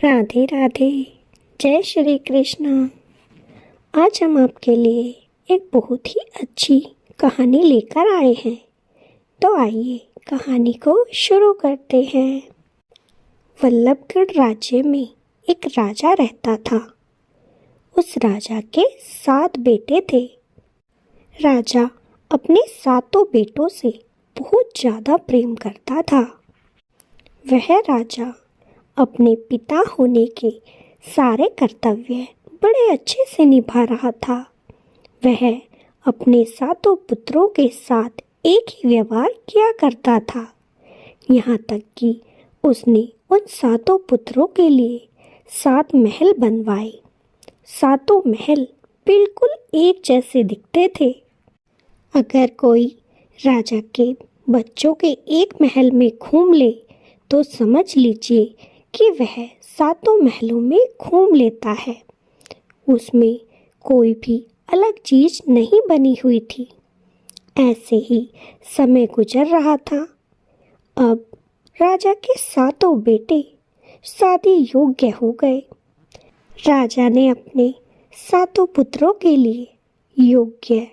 राधे राधे। जय श्री कृष्ण। आज हम आपके लिए एक बहुत ही अच्छी कहानी लेकर आए हैं। तो आइए कहानी को शुरू करते हैं। वल्लभगढ़ राज्य में एक राजा रहता था। उस राजा के 7 बेटे थे। राजा अपने 7 बेटों से बहुत ज़्यादा प्रेम करता था। वह राजा अपने पिता होने के सारे कर्तव्य बड़े अच्छे से निभा रहा था। वह अपने 7 पुत्रों के साथ एक ही व्यवहार किया करता था। यहाँ तक कि उसने उन 7 पुत्रों के लिए 7 महल बनवाए। 7 महल बिल्कुल एक जैसे दिखते थे। अगर कोई राजा के बच्चों के एक महल में घूम ले तो समझ लीजिए कि वह 7 महलों में घूम लेता है। उसमें कोई भी अलग चीज नहीं बनी हुई थी। ऐसे ही समय गुजर रहा था। अब राजा के 7 बेटे शादी योग्य हो गए। राजा ने अपने 7 पुत्रों के लिए योग्य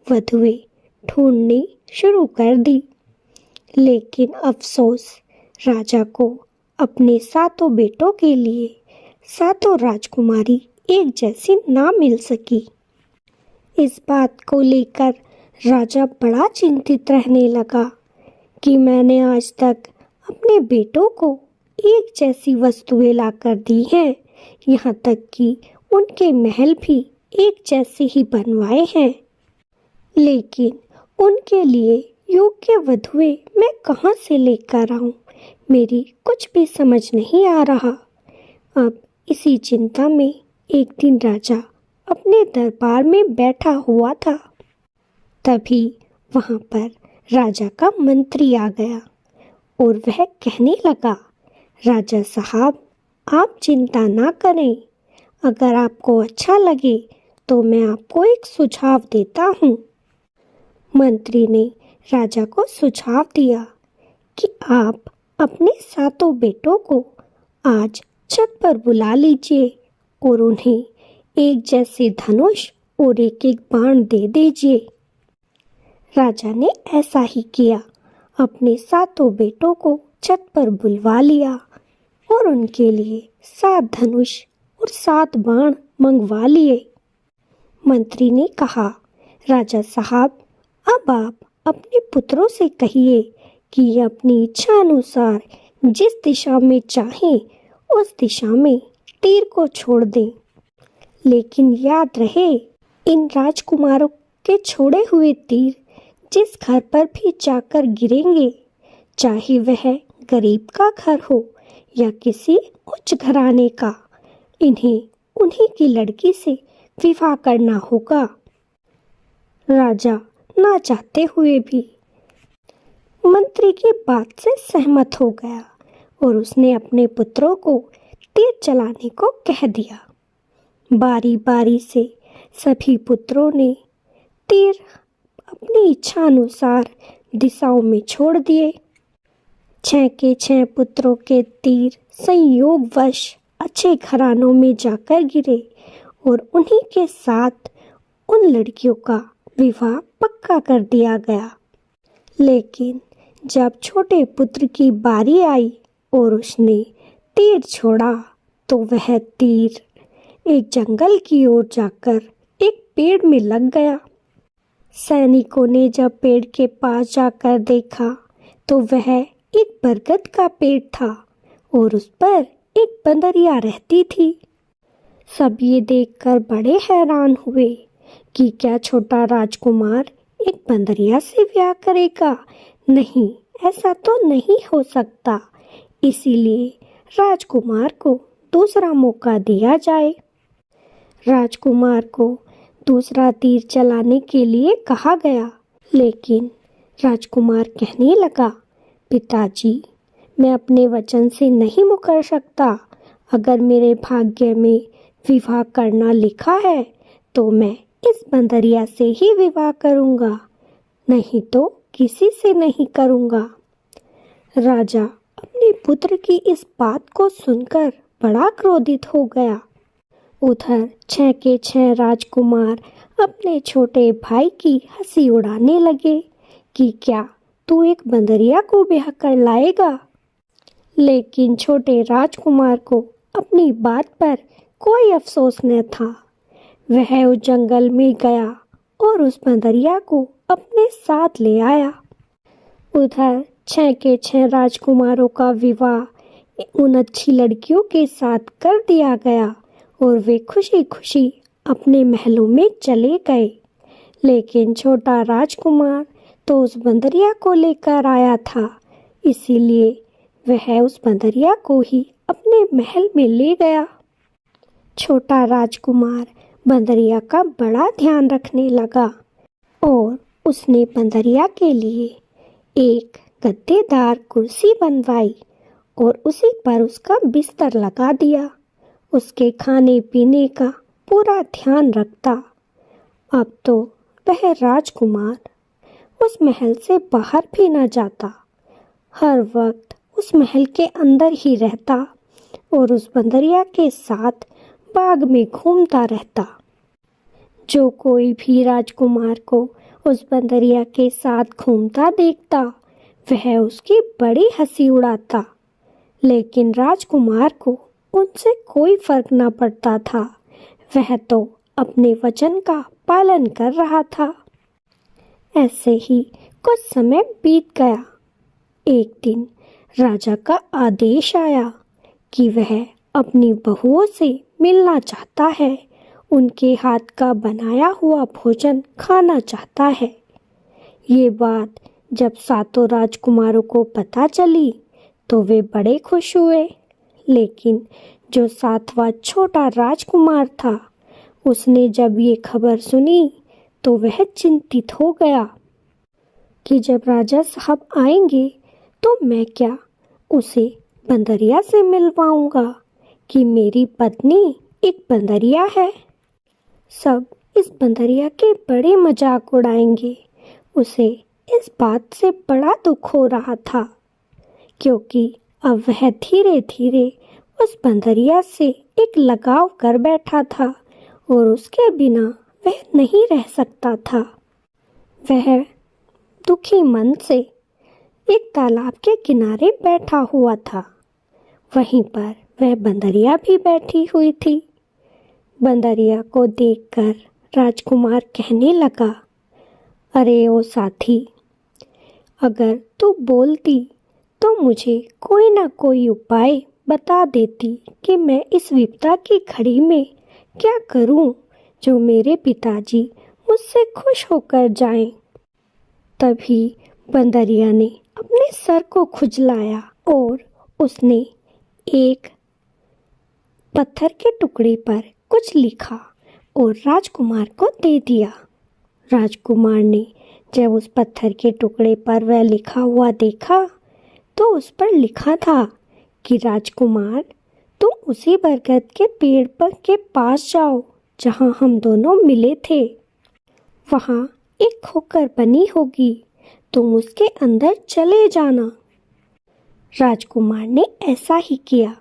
वधुएं ढूंढनी शुरू कर दी। लेकिन अफसोस, राजा को अपने 7 बेटों के लिए 7 राजकुमारी एक जैसी ना मिल सकी। इस बात को लेकर राजा बड़ा चिंतित रहने लगा कि मैंने आज तक अपने बेटों को एक जैसी वस्तुएं लाकर दी हैं। यहाँ तक कि उनके महल भी एक जैसे ही बनवाए हैं, लेकिन उनके लिए योग्य वधुएं मैं कहाँ से लेकर आऊं? मेरी कुछ भी समझ नहीं आ रहा। अब इसी चिंता में एक दिन राजा अपने दरबार में बैठा हुआ था। तभी वहां पर राजा का मंत्री आ गया और वह कहने लगा, राजा साहब, आप चिंता ना करें। अगर आपको अच्छा लगे तो मैं आपको एक सुझाव देता हूँ। मंत्री ने राजा को सुझाव दिया कि आप अपने 7 बेटों को आज छत पर बुला लीजिए और उन्हें एक जैसे धनुष और एक एक बाण दे दीजिए। राजा ने ऐसा ही किया। अपने 7 बेटों को छत पर बुलवा लिया और उनके लिए 7 धनुष और 7 बाण मंगवा लिए। मंत्री ने कहा, राजा साहब, अब आप अपने पुत्रों से कहिए कि अपनी इच्छा अनुसार जिस दिशा में चाहें उस दिशा में तीर को छोड़ दें। लेकिन याद रहे, इन राजकुमारों के छोड़े हुए तीर जिस घर पर भी जाकर गिरेंगे, चाहे वह गरीब का घर हो या किसी उच्च घराने का, इन्हें उन्हीं की लड़की से विवाह करना होगा। राजा ना चाहते हुए भी मंत्री की बात से सहमत हो गया और उसने अपने पुत्रों को तीर चलाने को कह दिया। बारी बारी से सभी पुत्रों ने तीर अपनी इच्छा अनुसार दिशाओं में छोड़ दिए। 6 के 6 पुत्रों के तीर संयोगवश अच्छे घरानों में जाकर गिरे और उन्हीं के साथ उन लड़कियों का विवाह पक्का कर दिया गया। लेकिन जब छोटे पुत्र की बारी आई और उसने तीर छोड़ा तो वह तीर एक जंगल की ओर जाकर एक पेड़ में लग गया। सैनिकों ने जब पेड़ के पास जाकर देखा तो वह एक बरगद का पेड़ था और उस पर एक बंदरिया रहती थी। सब ये देखकर बड़े हैरान हुए कि क्या छोटा राजकुमार एक बंदरिया से ब्याह करेगा? नहीं, ऐसा तो नहीं हो सकता। इसीलिए राजकुमार को दूसरा मौका दिया जाए। राजकुमार को दूसरा तीर चलाने के लिए कहा गया, लेकिन राजकुमार कहने लगा, पिताजी, मैं अपने वचन से नहीं मुकर सकता। अगर मेरे भाग्य में विवाह करना लिखा है तो मैं इस बंदरिया से ही विवाह करूंगा, नहीं तो किसी से नहीं करूंगा। राजा अपने पुत्र की इस बात को सुनकर बड़ा क्रोधित हो गया। उधर 6 के 6 राजकुमार अपने छोटे भाई की हंसी उड़ाने लगे कि क्या तू एक बंदरिया को ब्याह कर लाएगा। लेकिन छोटे राजकुमार को अपनी बात पर कोई अफसोस न था। वह उस जंगल में गया और उस बंदरिया को अपने साथ ले आया। उधर 6 के 6 राजकुमारों का विवाह उन अच्छी लड़कियों के साथ कर दिया गया और वे खुशी खुशी अपने महलों में चले गए। लेकिन छोटा राजकुमार तो उस बंदरिया को लेकर आया था, इसीलिए वह उस बंदरिया को ही अपने महल में ले गया। छोटा राजकुमार बंदरिया का बड़ा ध्यान रखने लगा और उसने बंदरिया के लिए एक गद्देदार कुर्सी बनवाई और उसी पर उसका बिस्तर लगा दिया। उसके खाने पीने का पूरा ध्यान रखता। अब तो वह राजकुमार उस महल से बाहर भी न जाता, हर वक्त उस महल के अंदर ही रहता और उस बंदरिया के साथ बाग में घूमता रहता। जो कोई भी राजकुमार को उस बंदरिया के साथ घूमता देखता वह उसकी बड़ी हंसी उड़ाता, लेकिन राजकुमार को उनसे कोई फर्क न पड़ता था। वह तो अपने वचन का पालन कर रहा था। ऐसे ही कुछ समय बीत गया। एक दिन राजा का आदेश आया कि वह अपनी बहुओं से मिलना चाहता है, उनके हाथ का बनाया हुआ भोजन खाना चाहता है। ये बात जब सातों राजकुमारों को पता चली तो वे बड़े खुश हुए। लेकिन जो 7वां छोटा राजकुमार था, उसने जब ये खबर सुनी तो वह चिंतित हो गया कि जब राजा साहब आएंगे तो मैं क्या उसे बंदरिया से मिलवाऊंगा कि मेरी पत्नी एक बंदरिया है। सब इस बंदरिया के बड़े मजाक उड़ाएंगे। उसे इस बात से बड़ा दुख हो रहा था, क्योंकि अब वह धीरे धीरे उस बंदरिया से एक लगाव कर बैठा था और उसके बिना वह नहीं रह सकता था। वह दुखी मन से एक तालाब के किनारे बैठा हुआ था। वहीं पर वह बंदरिया भी बैठी हुई थी। बंदरिया को देखकर राजकुमार कहने लगा, अरे ओ साथी, अगर तू बोलती तो मुझे कोई ना कोई उपाय बता देती कि मैं इस विपदा की घड़ी में क्या करूं जो मेरे पिताजी मुझसे खुश होकर जाएं। तभी बंदरिया ने अपने सर को खुजलाया और उसने एक पत्थर के टुकड़े पर कुछ लिखा और राजकुमार को दे दिया। राजकुमार ने जब उस पत्थर के टुकड़े पर वह लिखा हुआ देखा तो उस पर लिखा था कि राजकुमार, तुम उसी बरगद के पेड़ पर के पास जाओ जहां हम दोनों मिले थे। वहां एक खोकर बनी होगी, तुम उसके अंदर चले जाना। राजकुमार ने ऐसा ही किया।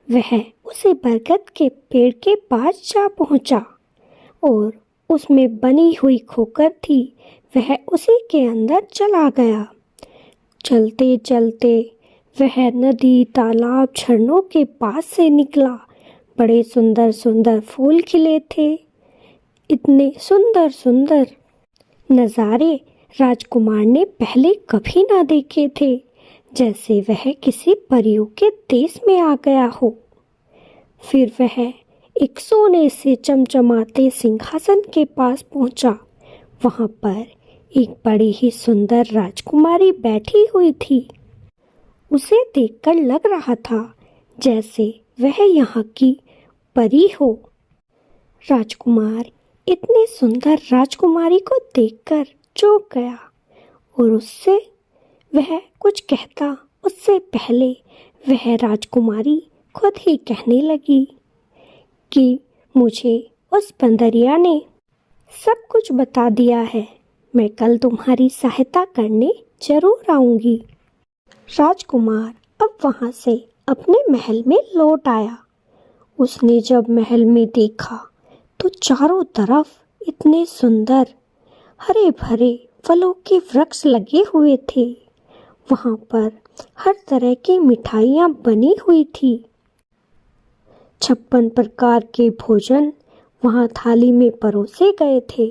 वह उसी बरगद के पेड़ के पास जा पहुंचा और उसमें बनी हुई खोकर थी, वह उसी के अंदर चला गया। चलते चलते वह नदी, तालाब, झरनों के पास से निकला। बड़े सुंदर सुंदर फूल खिले थे। इतने सुंदर सुंदर नज़ारे राजकुमार ने पहले कभी ना देखे थे, जैसे वह किसी परियों के देश में आ गया हो। फिर वह एक सोने से चमचमाते सिंहासन के पास पहुंचा। वहां पर एक बड़ी ही सुंदर राजकुमारी बैठी हुई थी। उसे देखकर लग रहा था जैसे वह यहाँ की परी हो। राजकुमार इतनी सुंदर राजकुमारी को देखकर चौंक गया और उससे वह कुछ कहता उससे पहले वह राजकुमारी खुद ही कहने लगी कि मुझे उस बंदरिया ने सब कुछ बता दिया है, मैं कल तुम्हारी सहायता करने जरूर आऊंगी। राजकुमार अब वहां से अपने महल में लौट आया उसने जब महल में देखा तो चारों तरफ इतने सुंदर हरे भरे फलों के वृक्ष लगे हुए थे। वहाँ पर हर तरह की मिठाइयाँ बनी हुई थी। 56 प्रकार के भोजन वहाँ थाली में परोसे गए थे।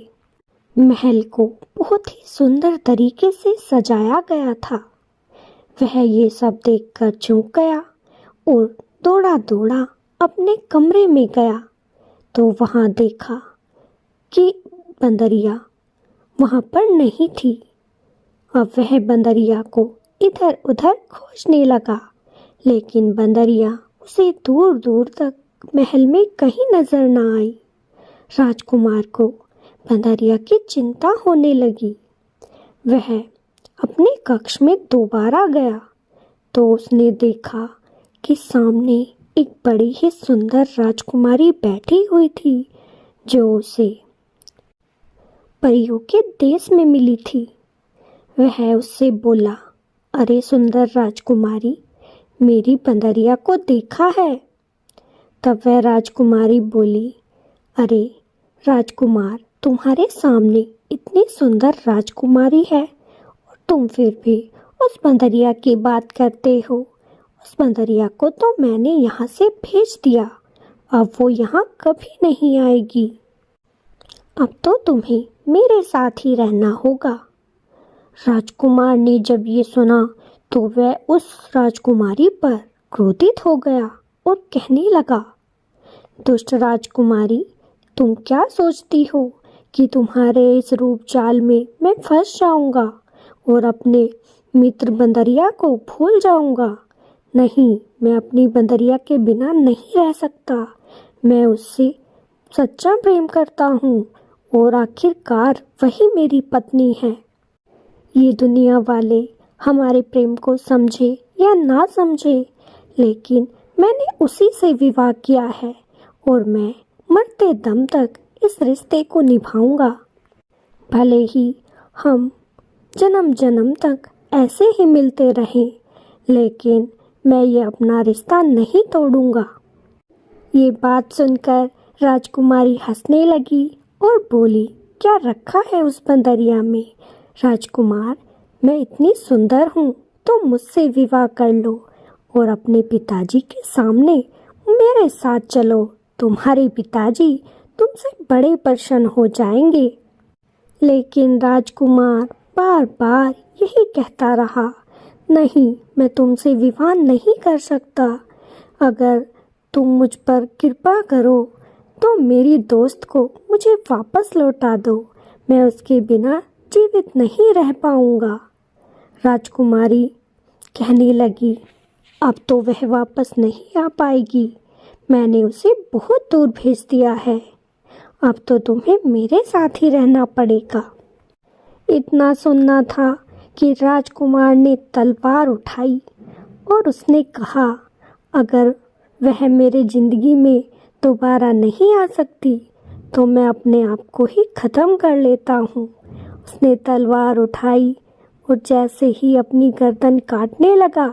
महल को बहुत ही सुंदर तरीके से सजाया गया था। वह ये सब देखकर चौंक गया और दौड़ा दौड़ा अपने कमरे में गया तो वहाँ देखा कि बंदरिया वहाँ पर नहीं थी। अब वह बंदरिया को इधर उधर खोजने लगा, लेकिन बंदरिया उसे दूर दूर तक महल में कहीं नजर न आई। राजकुमार को बंदरिया की चिंता होने लगी। वह अपने कक्ष में दोबारा गया तो उसने देखा कि सामने एक बड़ी ही सुंदर राजकुमारी बैठी हुई थी जो उसे परियों के देश में मिली थी। वह उससे बोला, अरे सुंदर राजकुमारी, मेरी बंदरिया को देखा है? तब वह राजकुमारी बोली, अरे राजकुमार, तुम्हारे सामने इतनी सुंदर राजकुमारी है और तुम फिर भी उस बंदरिया की बात करते हो। उस बंदरिया को तो मैंने यहाँ से भेज दिया, अब वो यहाँ कभी नहीं आएगी। अब तो तुम्हें मेरे साथ ही रहना होगा। राजकुमार ने जब ये सुना तो वह उस राजकुमारी पर क्रोधित हो गया और कहने लगा, दुष्ट राजकुमारी, तुम क्या सोचती हो कि तुम्हारे इस रूप चाल में मैं फंस जाऊंगा और अपने मित्र बंदरिया को भूल जाऊंगा? नहीं, मैं अपनी बंदरिया के बिना नहीं रह सकता। मैं उससे सच्चा प्रेम करता हूँ और आखिरकार वही मेरी पत्नी है। ये दुनिया वाले हमारे प्रेम को समझे या ना समझे, लेकिन मैंने उसी से विवाह किया है और मैं मरते दम तक इस रिश्ते को निभाऊंगा। भले ही हम जन्म जन्म तक ऐसे ही मिलते रहें, लेकिन मैं ये अपना रिश्ता नहीं तोड़ूंगा। ये बात सुनकर राजकुमारी हंसने लगी और बोली, क्या रखा है उस बंदरिया में? राजकुमार, मैं इतनी सुंदर हूँ तो मुझसे विवाह कर लो और अपने पिताजी के सामने मेरे साथ चलो। तुम्हारे पिताजी तुमसे बड़े प्रसन्न हो जाएंगे। लेकिन राजकुमार बार बार यही कहता रहा, नहीं, मैं तुमसे विवाह नहीं कर सकता। अगर तुम मुझ पर कृपा करो तो मेरी दोस्त को मुझे वापस लौटा दो। मैं उसके बिना जीवित नहीं रह पाऊंगा। राजकुमारी कहने लगी, अब तो वह वापस नहीं आ पाएगी। मैंने उसे बहुत दूर भेज दिया है। अब तो तुम्हें मेरे साथ ही रहना पड़ेगा। इतना सुनना था कि राजकुमार ने तलवार उठाई और उसने कहा, अगर वह मेरे जिंदगी में दोबारा नहीं आ सकती तो मैं अपने आप को ही ख़त्म कर लेता हूँ। उसने तलवार उठाई और जैसे ही अपनी गर्दन काटने लगा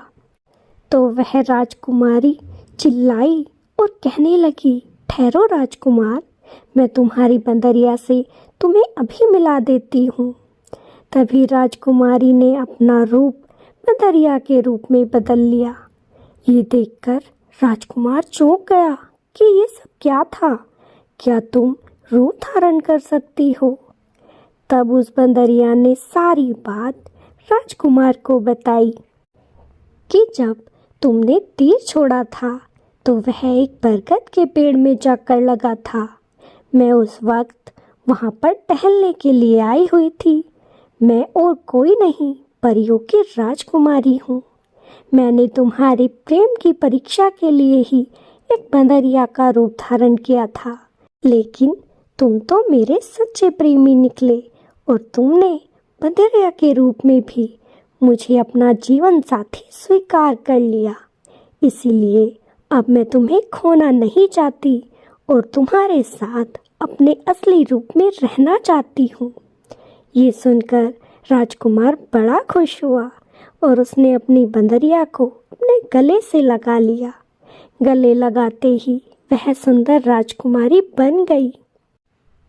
तो वह राजकुमारी चिल्लाई और कहने लगी, ठहरो राजकुमार, मैं तुम्हारी बंदरिया से तुम्हें अभी मिला देती हूँ। तभी राजकुमारी ने अपना रूप बंदरिया के रूप में बदल लिया। ये देखकर राजकुमार चौंक गया कि ये सब क्या था? क्या तुम रूप धारण कर सकती हो? तब उस बंदरिया ने सारी बात राजकुमार को बताई कि जब तुमने तीर छोड़ा था तो वह एक बरगद के पेड़ में जाकर लगा था। मैं उस वक्त वहाँ पर टहलने के लिए आई हुई थी। मैं और कोई नहीं, परियों की राजकुमारी हूँ। मैंने तुम्हारे प्रेम की परीक्षा के लिए ही एक बंदरिया का रूप धारण किया था, लेकिन तुम तो मेरे सच्चे प्रेमी निकले और तुमने बंदरिया के रूप में भी मुझे अपना जीवन साथी स्वीकार कर लिया। इसीलिए अब मैं तुम्हें खोना नहीं चाहती और तुम्हारे साथ अपने असली रूप में रहना चाहती हूँ। ये सुनकर राजकुमार बड़ा खुश हुआ और उसने अपनी बंदरिया को अपने गले से लगा लिया। गले लगाते ही वह सुंदर राजकुमारी बन गई।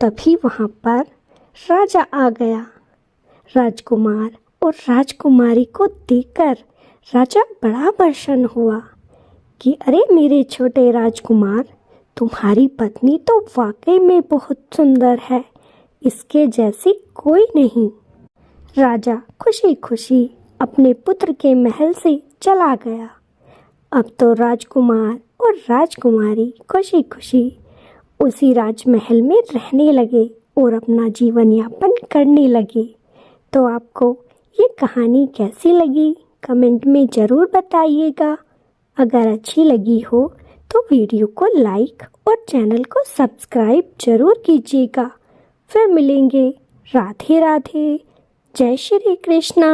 तभी वहाँ पर राजा आ गया। राजकुमार और राजकुमारी को देखकर राजा बड़ा प्रसन्न हुआ कि अरे मेरे छोटे राजकुमार, तुम्हारी पत्नी तो वाकई में बहुत सुंदर है, इसके जैसी कोई नहीं। राजा खुशी खुशी अपने पुत्र के महल से चला गया। अब तो राजकुमार और राजकुमारी खुशी खुशी उसी राजमहल में रहने लगे और अपना जीवन यापन करने लगे। तो आपको ये कहानी कैसी लगी कमेंट में ज़रूर बताइएगा। अगर अच्छी लगी हो तो वीडियो को लाइक और चैनल को सब्सक्राइब जरूर कीजिएगा। फिर मिलेंगे। राधे राधे। जय श्री कृष्णा।